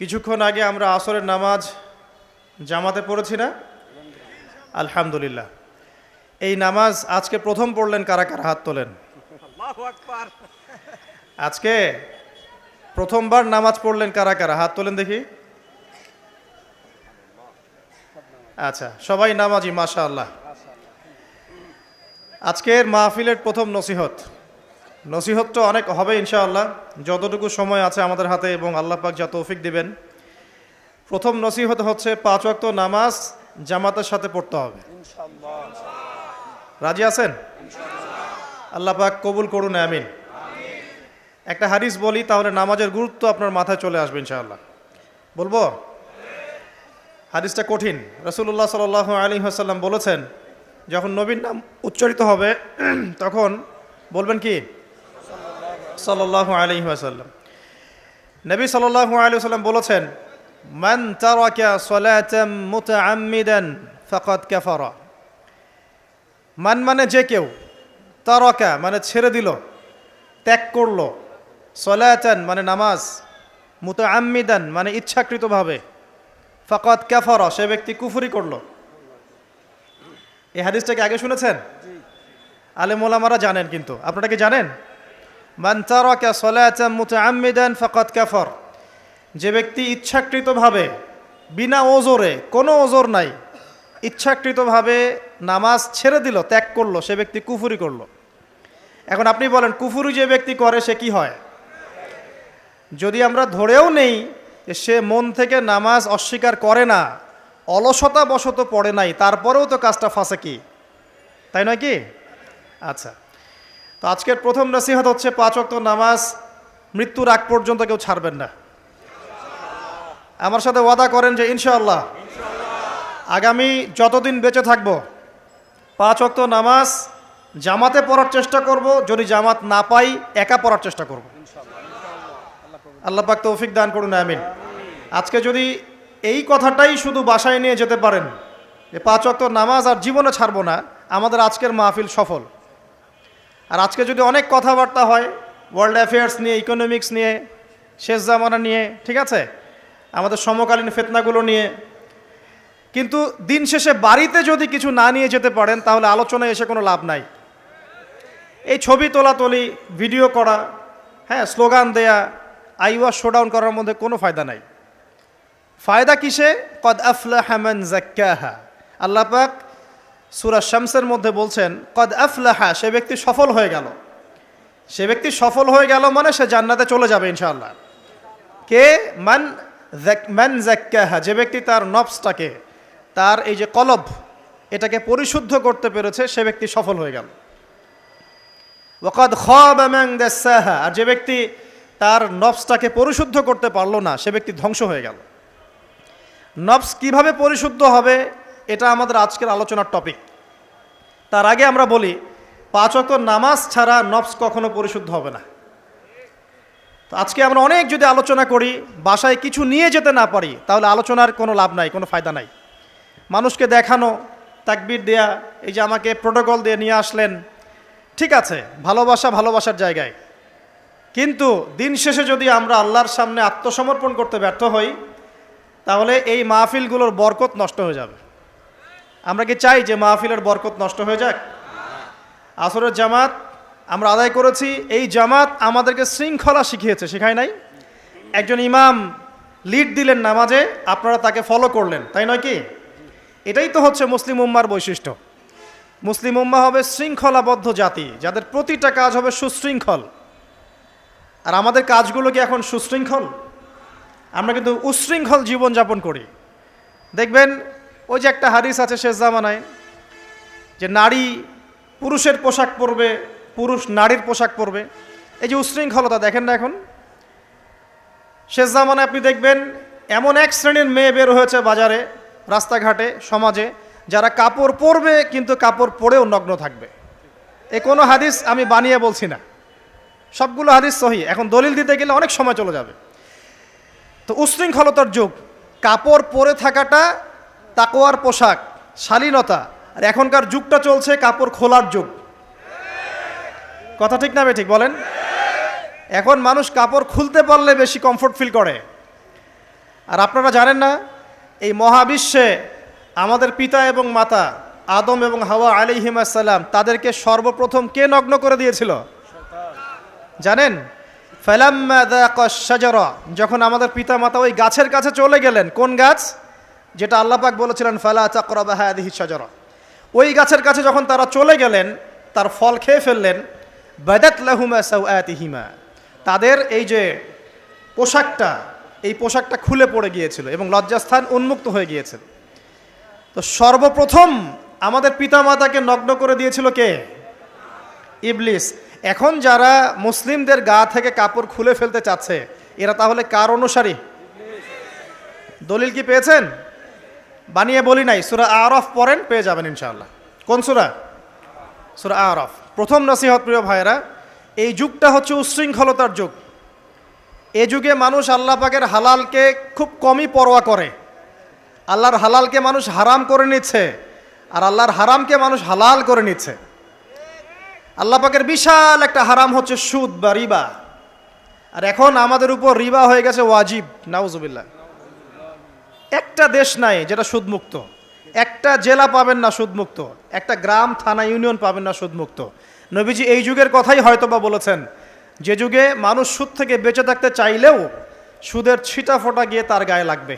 কিছুক্ষণ আগে আমরা আসরের নামাজ জামাতে পড়েছি না? আলহামদুলিল্লাহ। এই নামাজ আজকে প্রথম পড়লেন কারা কারা? হাত তোলেন। আজকে প্রথমবার নামাজ পড়লেন কারা কারা? হাত তোলেন দেখি। আচ্ছা, সবাই নামাজি, মাশাআল্লাহ। আজকের মাহফিলের প্রথম নসিহতটা অনেক হবে ইনশাআল্লাহ, যতটুকু সময় আছে আমাদের হাতে এবং আল্লাহ পাক যা তৌফিক দিবেন। প্রথম নসিহত হচ্ছে 5 ওয়াক্ত নামাজ জামাতের সাথে পড়তে হবে। রাজি আছেন? আল্লাহ পাক কবুল করুন, আমিন। একটা হাদিস বলি, তাহলে নামাজের গুরুত্ব আপনার মাথায় চলে আসবে ইনশাআল্লাহ। বলবো? হাদিসটা কঠিন। রাসূলুল্লাহ সাল্লাল্লাহু আলাইহি ওয়াসাল্লাম বলেছেন, যখন নবীর নাম উচ্চারিত হবে তখন বলবেন কি? সাল্লাল্লাহু আলাইহি ওয়াসাল্লাম। নবী সাল্লাল্লাহু আলাইহি ওয়াসাল্লাম বলেছেন, মান তারাকা সালাতাম মুতাআম্মিদান ফাকাদ কাফারা। মান মানে যে কেউ, তারাকা মানে ছেড়ে দিল, ত্যাগ করলো, সালাতান মানে নামাজ, মুতাআম্মিদান মানে ইচ্ছাকৃতভাবে, ফাকাদ কাফারা সে ব্যক্তি কুফরি করলো। এই হাদিসটাকে আগে শুনেছেন? আলেম ওলামারা জানেন, কিন্তু আপনারা কি জানেন? মান তারাকা সালাতাম মুতাআম্মিদান ফাকাদ কাফার। যে ব্যক্তি ইচ্ছাকৃতভাবে, বিনা ওজরে, কোনো ওজর নাই, ইচ্ছাকৃতভাবে নামাজ ছেড়ে দিল, ত্যাগ করলো, সে ব্যক্তি কুফরি করলো। এখন আপনি বলেন, কুফরি যে ব্যক্তি করে সে কি হয়? যদি আমরা ধরেও নেই যে সে মন থেকে নামাজ অস্বীকার করে না, অলসতা বশত পড়ে নাই, তারপরেও তো কাজটা ফাঁসেকি, তাই নয় কি? আচ্ছা, তো আজকের প্রথম নসিহত হচ্ছে 5 ওয়াক্ত নামাজ মৃত্যুর আগ পর্যন্ত কেউ ছাড়বেন না। আমার সাথে ওয়াদা করেন যে ইনশাআল্লাহ আগামী যতদিন বেঁচে থাকব 5 ওয়াক্ত নামাজ জামাতে পড়ার চেষ্টা করব, যদি জামাত না পাই একা পড়ার চেষ্টা করব। আল্লাহ পাক তৌফিক দান করুন, আমিন। আজকে যদি এই কথাটাই শুধু বাসায় নিয়ে যেতে পারেন যে 5 ওয়াক্ত নামাজ আর জীবনে ছাড়বো না, আমাদের আজকের মাহফিল সফল। আর আজকে যদি অনেক কথাবার্তা হয় ওয়ার্ল্ড অ্যাফেয়ার্স নিয়ে, ইকোনমিক্স নিয়ে, শেষ জামানা নিয়ে, ঠিক আছে, আমাদের সমকালীন ফিতনাগুলো নিয়ে, কিন্তু দিন শেষে বাড়িতে যদি কিছু না নিয়ে যেতে পারেন তাহলে আলোচনায় এসে কোনো লাভ নাই। এই ছবি তোলাতুলি, ভিডিও করা, হ্যাঁ, স্লোগান দেয়া, আইওয়াজ শোডাউন করার মধ্যে কোনো ফায়দা নাই। ফায়দা কিসে? কদ আফলাহা মান যাক্কাহা। আল্লাহ পাক সূরা শামসের মধ্যে বলছেন, কদ আফলাহা, সে ব্যক্তি সফল হয়ে গেল। সে ব্যক্তি সফল হয়ে গেল মানে সে জান্নাতে চলে যাবে ইনশাআল্লাহ। কে? মান যাক্কাহা, যে ব্যক্তি তার নফসটাকে, তার এই যে কলব, এটাকে পরিশুদ্ধ করতে পেরেছে, সে ব্যক্তি সফল হয়ে গেল। ওয়াকাদ খাবা মান দাসাহা, আর যে ব্যক্তি তার নফসটাকে পরিশুদ্ধ করতে পারলো না, সে ব্যক্তি ধ্বংস হয়ে গেল। নফস কিভাবে পরিশুদ্ধ হবে, এটা আমাদের আজকের আলোচনার টপিক। তার আগে আমরা বলি, 5 ওয়াক্ত নামাজ ছাড়া নফস কখনো পরিশুদ্ধ হবে না। তো আজকে আমরা অনেক যদি আলোচনা করি, বাসায় কিছু নিয়ে যেতে না পারি, তাহলে আলোচনার কোনো লাভ নাই, কোনো ফায়দা নাই। মানুষকে দেখানো, তাকবীর দেয়া, এই যে আমাকে প্রোটোকল দিয়ে নিয়ে আসলেন, ঠিক আছে, ভালোবাসা ভালোবাসার জায়গায়, কিন্তু দিন শেষে যদি আমরা আল্লাহর সামনে আত্মসমর্পণ করতে ব্যর্থ হই, তাহলে এই মাহফিলগুলোর বরকত নষ্ট হয়ে যাবে। আমরা কি চাই যে মাহফিলের বরকত নষ্ট হয়ে যাক? আসরের জামাত আমরা আদায় করেছি, এই জামাত আমাদেরকে শৃঙ্খলা শিখিয়েছে, শেখায় নাই? একজন ইমাম লিড দিলেন নামাজে, আপনারা তাকে ফলো করলেন, তাই নয় কি? এটাই তো হচ্ছে মুসলিম উম্মার বৈশিষ্ট্য। মুসলিম উম্মা হবে শৃঙ্খলাবদ্ধ জাতি, যাদের প্রতিটা কাজ হবে সুশৃঙ্খল। আর আমাদের কাজগুলো কি এখন সুশৃঙ্খল? আমরা কিন্তু উশৃঙ্খল জীবনযাপন করি। দেখবেন ওই যে একটা হাদিস আছে শেষ জামানায়, যে নারী পুরুষের পোশাক পরবে, পুরুষ নারীর পোশাক পরবে। এই যে উশৃঙ্খলতা, দেখেন না এখন শেষ জামানায় আপনি দেখবেন এমন এক শ্রেণীর মেয়ে বের হয়েছে বাজারে, রাস্তাঘাটে, সমাজে, যারা কাপড় পরবে কিন্তু কাপড় পরেও নগ্ন থাকবে। এ কোনো হাদিস আমি বানিয়ে বলছি না, সবগুলো হাদিস সহিহ। এখন দলিল দিতে গেলে অনেক সময় চলে যাবে। তো উশৃঙ্খলতার যুগ, কাপড় পরে থাকাটা তাকওয়ার পোশাক, শালীনতা। আর এখনকার যুগটা চলছে কাপড় খোলার যুগ। কথা ঠিক না ঠিক বলেন? এখন মানুষ কাপড় খুলতে পারলে বেশি কমফোর্ট ফিল করে। আর আপনারা জানেন না, এই মহাবিশ্বে আমাদের পিতা এবং মাতা আদম এবং হাওয়া আলাইহিমুস সালাম তাদেরকে সর্বপ্রথম কে নগ্ন করে দিয়েছিল জানেন? ফালাম্মা যাকাশ শাজারা, যখন আমাদের পিতা মাতা ওই গাছের কাছে চলে গেলেন, কোন গাছ? যেটা আল্লাহ পাক বলেছিলেন ফালা তাকরাবা হাযিহি শাজারা, ওই গাছের কাছে যখন তারা চলে গেলেন, তার ফল খেয়ে ফেললেন, বাদাত লাহুমা সাওআতিহিমা, তাদের এই যে পোশাকটা, এই পোশাকটা খুলে পড়ে গিয়েছিল এবং লজ্জাস্থান উন্মুক্ত হয়ে গিয়েছিল। তো সর্বপ্রথম আমাদের পিতামাতাকে নগ্ন করে দিয়েছিল কে? ইবলিস। এখন যারা মুসলিমদের গা থেকে কাপড় খুলে ফেলতে চাচ্ছে, এরা তাহলে কার অনুসারী? দলিল কি পেয়েছেন? বানিয়ে বলি নাই, সূরা আরাফ পড়েন, পেয়ে যাবেন ইনশাআল্লাহ। কোন সূরা? সূরা আরাফ। প্রথম নসিহত প্রিয় ভাইরা, এই যুগটা হচ্ছে উচ্ছৃঙ্খলতার যুগ। এই যুগে মানুষ আল্লাহ পাকের হালালকে খুব কমই পরোয়া করে। আল্লাহর হালালকে মানুষ হারাম করে নিচ্ছে, আর আল্লাহর হারামকে মানুষ হালাল করে নিচ্ছে। আল্লাহ পাকের বিশাল একটা হারাম হচ্ছে সুদ বা রিবা, আর এখন আমাদের উপর রিবা হয়ে গেছে ওয়াজিব। নাউজুবিল্লাহ। একটা দেশ নাই যেটা সুদমুক্ত, একটা জেলা পাবেন না সুদমুক্ত, একটা গ্রাম থানা ইউনিয়ন পাবেন না সুদমুক্ত। নবীজি এই যুগের কথাই হয়তোবা বলেছেন, যে যুগে মানুষ সুদ থেকে বেঁচে থাকতে চাইলেও সুদের ছিটা ফোঁটা গিয়ে তার গায়ে লাগবে।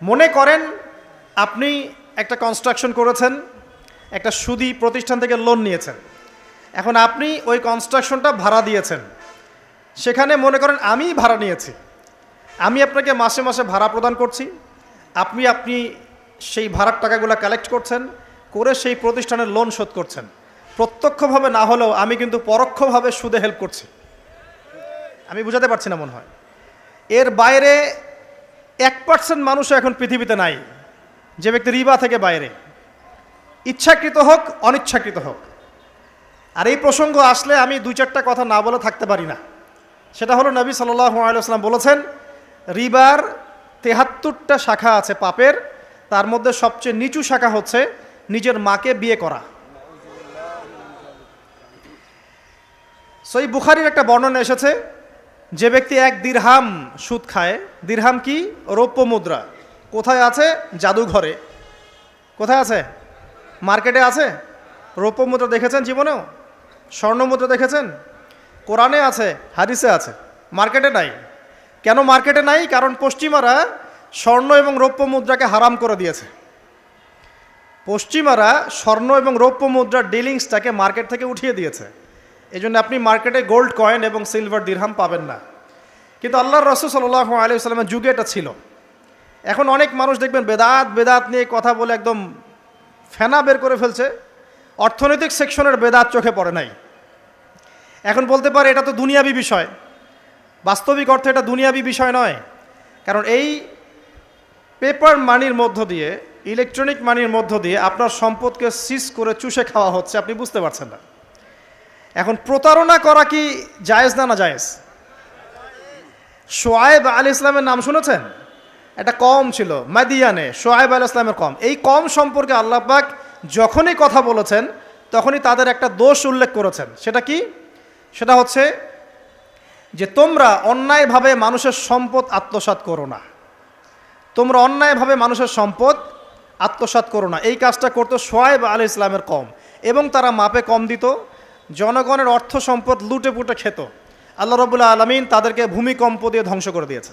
মনে করেন আপনি একটা কনস্ট্রাকশন করেছেন, একটা সুদি প্রতিষ্ঠান থেকে লোন নিয়েছেন, এখন আপনি ওই কনস্ট্রাকশনটা ভাড়া দিয়েছেন। সেখানে মনে করেন আমি ভাড়া নিয়েছি, আমি আপনাকে মাসে মাসে ভাড়া প্রদান করছি, আপনি সেই ভাড়ার টাকাগুলো কালেক্ট করছেন, করে সেই প্রতিষ্ঠানের লোন শোধ করছেন। প্রত্যক্ষভাবে না হলেও আমি কিন্তু পরোক্ষভাবে সুদে হেল্প করছি। আমি বুঝাতে পারছি না মনে হয়। এর বাইরে 1% মানুষও এখন পৃথিবীতে নাই যে ব্যক্তি রিবা থেকে বাইরে, ইচ্ছাকৃত হোক অনিচ্ছাকৃত হোক। আর এই প্রসঙ্গ আসলে আমি 2-4টা কথা না বলে থাকতে পারি না। সেটা হলো, নবী সাল্লাল্লাহু আলাইহি ওয়াসাল্লাম বলেছেন, রিবার 73টা শাখা আছে পাপের, তার মধ্যে সবচেয়ে নিচু শাখা হচ্ছে নিজের মাকে বিয়ে করা। সহিহ বুখারীর একটা বর্ণনা এসেছে, যে ব্যক্তি 1 দিরহাম সুদ খায়, দিরহাম কি? রৌপ্য মুদ্রা। কোথায় আছে? জাদুঘরে। কোথায় আছে? মার্কেটে আছে। রৌপ্য মুদ্রা দেখেছেন জীবনেও? স্বর্ণ মুদ্রা দেখেছেন? কোরআনে আছে, হাদিসে আছে, মার্কেটে নাই। কেন মার্কেটে নাই? কারণ পশ্চিমারা স্বর্ণ এবং রৌপ্য মুদ্রাকে হারাম করে দিয়েছে। পশ্চিমারা স্বর্ণ এবং রৌপ্য মুদ্রার ডিলিংসটাকে মার্কেট থেকে উঠিয়ে দিয়েছে। এই জন্য আপনি মার্কেটে গোল্ড কয়েন এবং সিলভার দিরহাম পাবেন না। কিন্তু আল্লাহর রাসূল সাল্লাল্লাহু আলাইহি ওয়াসাল্লামের যুগে এটা ছিল। এখন অনেক মানুষ দেখবেন বেদাত নিয়ে কথা বলে একদম ফেনা বের করে ফেলছে। অর্থনৈতিক সেকশনের বেদাত চোখে পড়ে নাই। এখন বলতে পারে এটা তো দুনিয়াবি বিষয়। বাস্তবিক অর্থে এটা দুনিয়াবি বিষয় নয়। কারণ এই পেপার মানির মধ্য দিয়ে, ইলেকট্রনিক মানির মধ্য দিয়ে আপনার সম্পদকে সিজ করে চুষে খাওয়া হচ্ছে, আপনি বুঝতে পারছেন না। এখন প্রতারণা করা কি জায়েজ না জায়েজ? শোয়েব আলাইহিস সালামের নাম শুনেছেন? একটা কম ছিল মাদিয়ানে, শোয়েব আলাইহিস সালামের কম। এই কম সম্পর্কে আল্লাহ পাক যখনই কথা বলেছেন তখনই তাদের একটা দোষ উল্লেখ করেছেন। সেটা কি? সেটা হচ্ছে যে তোমরা অন্যায়ভাবে মানুষের সম্পদ আত্মসাৎ করো না। তোমরা অন্যায়ভাবে মানুষের সম্পদ আত্মসাৎ করো না। এই কাজটা করতো শোয়েব আলাইহিস সালামের কম, এবং তারা মাপে কম দিত, জনগণের অর্থ সম্পদ লুটে পুটে খেত। আল্লাহ রাব্বুল আলামিন তাদেরকে ভূমিকম্প দিয়ে ধ্বংস করে দিয়েছে।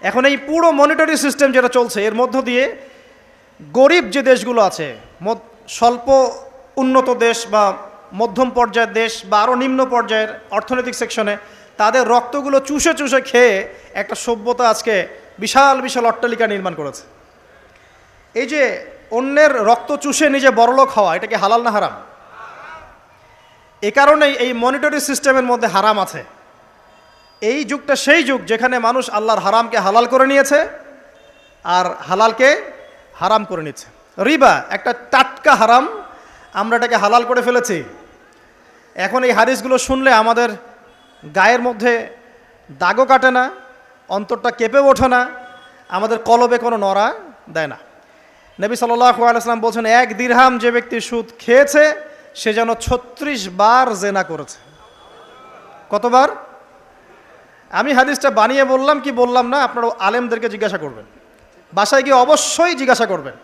এখন এই পুরো মনিটরি সিস্টেম যেটা চলছে, এর মধ্য দিয়ে গরিব যে দেশগুলো আছে, স্বল্প উন্নত দেশ বা মধ্যম পর্যায়ের দেশ বা আরও নিম্ন পর্যায়ের অর্থনৈতিক সেকশনে, তাদের রক্তগুলো চুষে চুষে খেয়ে একটা সভ্যতা আজকে বিশাল বিশাল অট্টালিকা নির্মাণ করেছে। এই যে অন্যের রক্ত চুষে নিজে বড়লোক হওয়া, এটা কি হালাল না হারাম? এ কারণেই এই মনিটরি সিস্টেমের মধ্যে হারাম আছে। এই যুগটা সেই যুগ যেখানে মানুষ আল্লাহর হারামকে হালাল করে নিয়েছে আর হালালকে হারাম করে নিচ্ছে। রিবা একটা টাটকা হারাম, আমরা এটাকে হালাল করে ফেলেছি। এখন এই হাদিসগুলো শুনলে আমাদের গায়ের মধ্যে দাগও কাটে না, অন্তরটা কেঁপে ওঠে না, আমাদের কলবে কোনো নড়া দেয় না। নবী সাল্লাল্লাহু আলাইহি ওয়াসাল্লাম বলছেন, 1 দিরহাম যে ব্যক্তি সুদ খেয়েছে সে যেন 36 বার জেনা করেছে। কতবার? আমি হাদিসটা বানিয়ে বললাম কি বললাম না, আপনারা আলেমদেরকে জিজ্ঞাসা করবেন, বাসায় গিয়ে অবশ্যই জিজ্ঞাসা করবেন।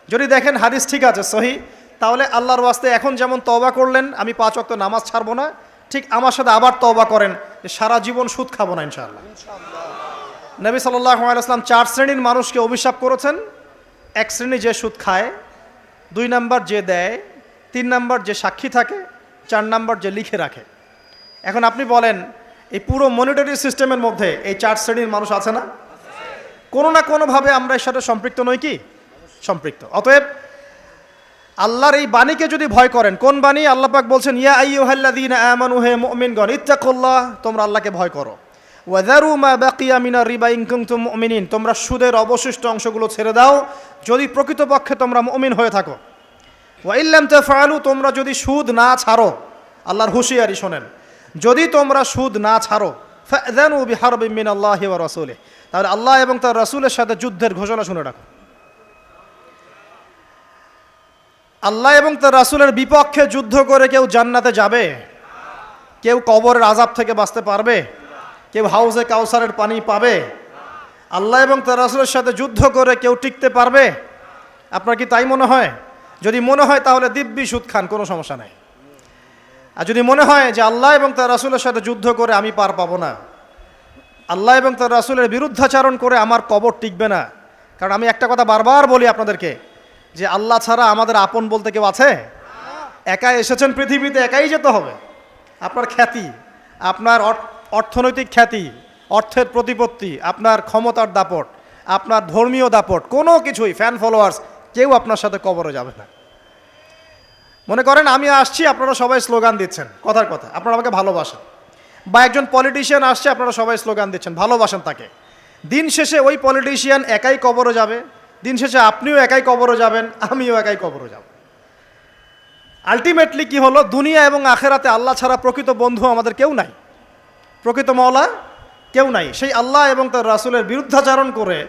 যদি দেখেন হাদিস ঠিক আছে, সহি, তাহলে আল্লাহর ওয়াস্তে এখন যেমন তওবা করলেন আমি 5 ওয়াক্ত নামাজ ছাড়বো না, ঠিক আমার সাথে আবার তওবা করেন যে সারা জীবন সুদ খাবো না ইনশাআল্লাহ। নবী সাল্লাল্লাহু আলাইহি ওয়াসাল্লাম 4 শ্রেণীর মানুষকে অভিশাপ করেছেন। 1 শ্রেণী যে সুদ খায়, 2 নাম্বার যে দেয়, 3 নাম্বার যে সাক্ষী থাকে, 4 নাম্বার যে লিখে রাখে। এখন আপনি বলেন এই পুরো মনিটরি সিস্টেমের মধ্যে এই 4 শ্রেণীর মানুষ আছে না? কোনো না কোনোভাবে আমরা এর সাথে সম্পৃক্ত নই কি? সম্পৃক্ত। অতএব আল্লাহর এই বাণীকে যদি ভয় করেন, কোন বাণী? আল্লাহ পাক বলছেন ইয়া আইয়ুহাল্লাযীনা আমানু, হে মুমিনগণ, ইত্তাকুল্লাহ, তোমরা আল্লাহকে ভয় করো, ওয়াযারু মা বাকিয়া মিনার রিবা ইন কুনতুম মুমিনিন, তোমরা সুদের অবশিষ্ট অংশগুলো ছেড়ে দাও যদি প্রকৃতপক্ষে তোমরা মুমিন হয়ে থাকো। ওয়া ইল্লাম তাফআলু, তোমরা যদি সুদ না ছাড়ো, আল্লাহর হুঁশিয়ারি শোনেন, যদি তোমরা সুদ না ছাড়ো, ফাযানু বিহারবিন মিনাল্লাহি ওয়া রাসূলিহি, তাহলে আল্লাহ এবং তার রাসূলের সাথে যুদ্ধের ঘোষণা শুনে রাখো। আল্লাহ এবং তার রাসূলের বিপক্ষে যুদ্ধ করে কেউ জান্নাতে যাবে? কেউ কবরের আযাব থেকে বাঁচতে পারবে? কেউ হাউজে কাউসারের পানি পাবে? আল্লাহ এবং তার রাসূলের সাথে যুদ্ধ করে কেউ টিকতে পারবে? আপনার কি তাই মনে হয়? যদি মনে হয় তাহলে দিব্যি সুদ খান, কোনো সমস্যা নাই। আর যদি মনে হয় যে আল্লাহ এবং তার রাসূলের সাথে যুদ্ধ করে আমি পার পাবো না, আল্লাহ এবং তার রাসূলের বিরুদ্ধাচারণ করে আমার কবর টিকবে না, কারণ আমি একটা কথা বারবার বলি আপনাদেরকে যে আল্লাহ ছাড়া আমাদের আপন বলতে কেউ আছে? একা এসেছেন পৃথিবীতে, একাই যেতে হবে। আপনার খ্যাতি, আপনার অর্থনৈতিক খ্যাতি, অর্থের প্রতিপত্তি, আপনার ক্ষমতার দাপট, আপনার ধর্মীয় দাপট, কোনো কিছুই, ফ্যান ফলোয়ার্স, কেউ আপনার সাথে কবরে যাবে না। মনে করেন আমি আসছি, আপনারা সবাই স্লোগান দিচ্ছেন, কথার কথা, আপনারা আমাকে ভালোবাসেন, বা একজন পলিটিশিয়ান আসছে, আপনারা সবাই স্লোগান দিচ্ছেন, ভালোবাসেন তাকে। দিন শেষে ওই পলিটিশিয়ান একাই কবরে যাবে, দিন শেষে আপনিও একাই কবরে যাবেন, আমিও একাই কবরে যাব। আলটিমেটলি কি হলো? দুনিয়া এবং আখেরাতে আল্লাহ ছাড়া প্রকৃত বন্ধু আমাদের কেউ নাই, প্রকৃত মওলা কেউ নাই। সেই আল্লাহ এবং তার রাসূলের বিরুদ্ধাচারণ করে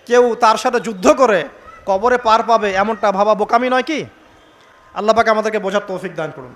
কেউ তার সাথে যুদ্ধ করে কবরে পার পাবে, এমনটা ভাবা বোকামি নয় কি? আল্লাহ পাক আমাদেরকে বোঝার তৌফিক দান করুন।